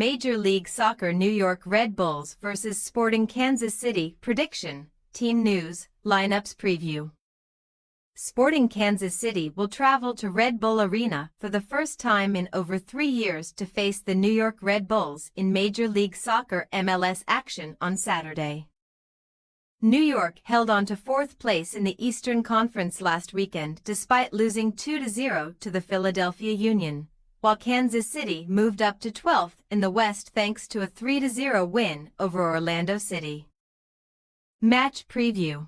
Major League Soccer New York Red Bulls vs Sporting Kansas City. Prediction, team news, lineups preview. Sporting Kansas City will travel to Red Bull Arena for the first time in over 3 years to face the New York Red Bulls in Major League Soccer MLS action on Saturday. New York held on to 4th place in the Eastern Conference last weekend despite losing 2-0 to the Philadelphia Union, while Kansas City moved up to 12th in the West thanks to a 3-0 win over Orlando City. Match preview.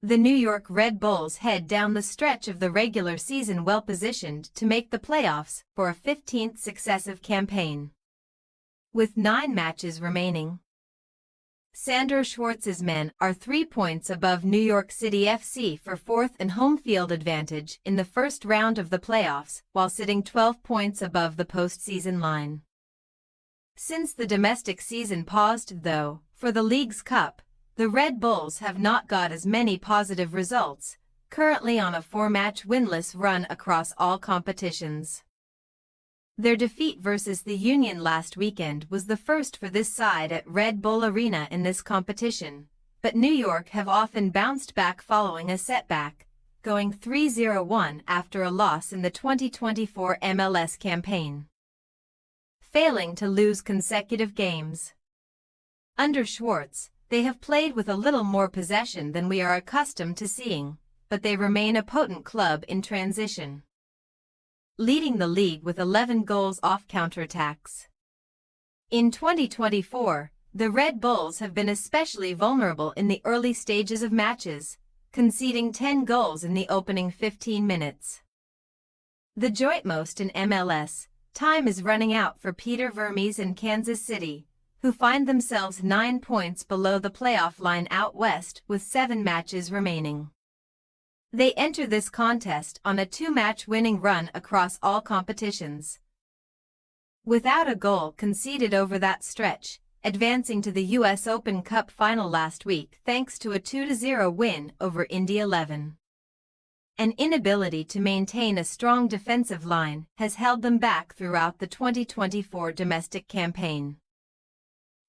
The New York Red Bulls head down the stretch of the regular season well-positioned to make the playoffs for a 15th successive campaign. With 9 matches remaining, Sandro Schwartz's men are 3 points above New York City FC for 4th and home field advantage in the first round of the playoffs, while sitting 12 points above the postseason line. Since the domestic season paused, though, for the League's Cup, the Red Bulls have not got as many positive results, currently on a 4-match winless run across all competitions. Their defeat versus the Union last weekend was the first for this side at Red Bull Arena in this competition, but New York have often bounced back following a setback, going 3-0-1 after a loss in the 2024 MLS campaign, failing to lose consecutive games. Under Schwartz, they have played with a little more possession than we are accustomed to seeing, but they remain a potent club in transition, leading the league with 11 goals off counterattacks. In 2024, the Red Bulls have been especially vulnerable in the early stages of matches, conceding 10 goals in the opening 15 minutes. The jointmost in MLS, time is running out for Peter Vermes and Kansas City, who find themselves 9 points below the playoff line out west with 7 matches remaining. They enter this contest on a 2-match winning run across all competitions, without a goal conceded over that stretch, advancing to the U.S. Open Cup final last week thanks to a 2-0 win over Indy 11. An inability to maintain a strong defensive line has held them back throughout the 2024 domestic campaign,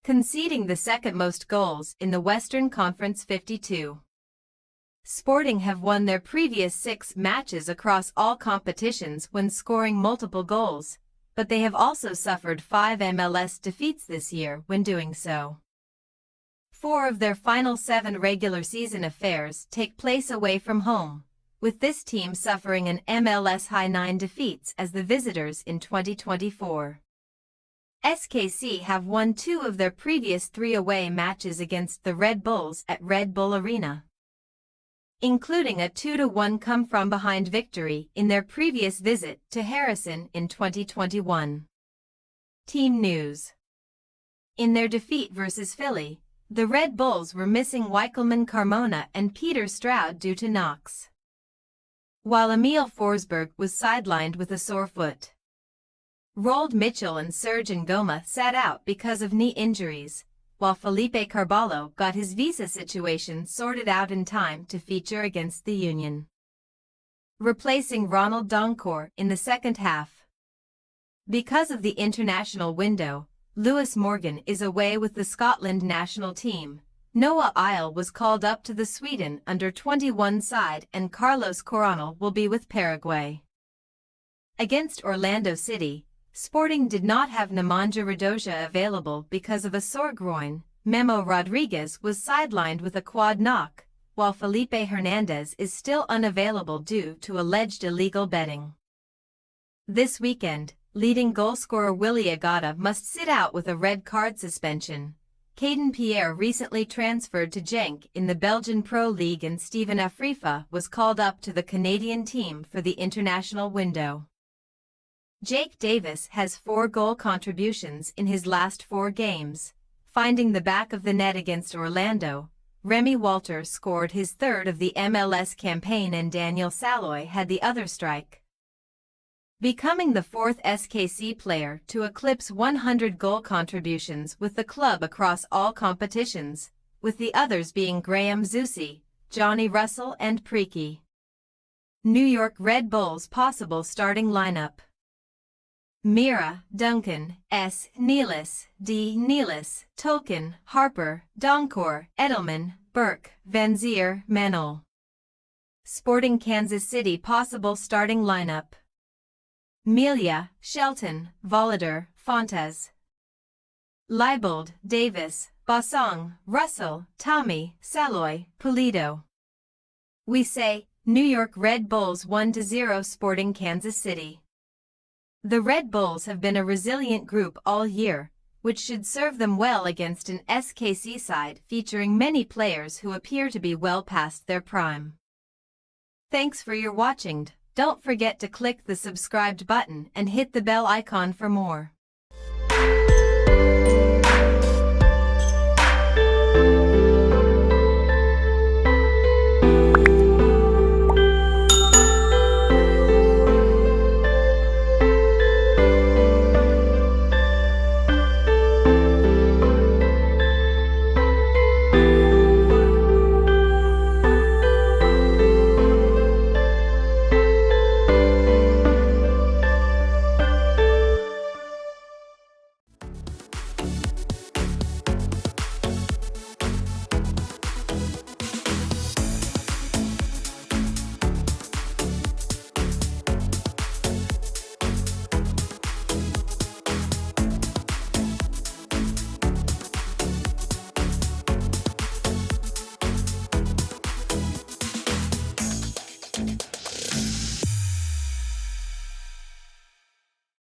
conceding the second most goals in the Western Conference, 52. Sporting have won their previous 6 matches across all competitions when scoring multiple goals, but they have also suffered 5 MLS defeats this year when doing so. 4 of their final 7 regular season affairs take place away from home, with this team suffering an MLS high 9 defeats as the visitors in 2024. SKC have won 2 of their previous 3 away matches against the Red Bulls at Red Bull Arena, including a 2-1 come-from-behind victory in their previous visit to Harrison in 2021. Team news. In their defeat versus Philly, the Red Bulls were missing Wikelman Carmona and Peter Stroud due to knocks, while Emil Forsberg was sidelined with a sore foot. Roald Mitchell and Serge Ngoma sat out because of knee injuries, while Felipe Carvalho got his visa situation sorted out in time to feature against the Union, replacing Ronald Doncourt in the second half. Because of the international window, Lewis Morgan is away with the Scotland national team, Noah Isle was called up to the Sweden under-21 side, and Carlos Coronel will be with Paraguay. Against Orlando City, Sporting did not have Nemanja Radoja available because of a sore groin. Memo Rodriguez was sidelined with a quad knock, while Felipe Hernandez is still unavailable due to alleged illegal betting. This weekend, leading goalscorer Willy Agada must sit out with a red card suspension. Caden Pierre recently transferred to Genk in the Belgian Pro League, and Steven Afrifa was called up to the Canadian team for the international window. Jake Davis has 4 goal contributions in his last 4 games, finding the back of the net against Orlando. Remy Walter scored his 3rd of the MLS campaign, and Daniel Saloy had the other strike, becoming the 4th SKC player to eclipse 100 goal contributions with the club across all competitions, with the others being Graham Zusi, Johnny Russell and Priki. New York Red Bulls possible starting lineup. Mira, Duncan, S. Nealis, D. Nealis, Tolkien, Harper, Donkor, Edelman, Burke, Van Zier, Manol. Sporting Kansas City possible starting lineup: Melia, Shelton, Volador, Fontes, Leibold, Davis, Bossong, Russell, Tommy, Saloy, Pulido. We say, New York Red Bulls 1-0 Sporting Kansas City. The Red Bulls have been a resilient group all year, which should serve them well against an SKC side featuring many players who appear to be well past their prime. Thanks for your watching. Don't forget to click the subscribed button and hit the bell icon for more.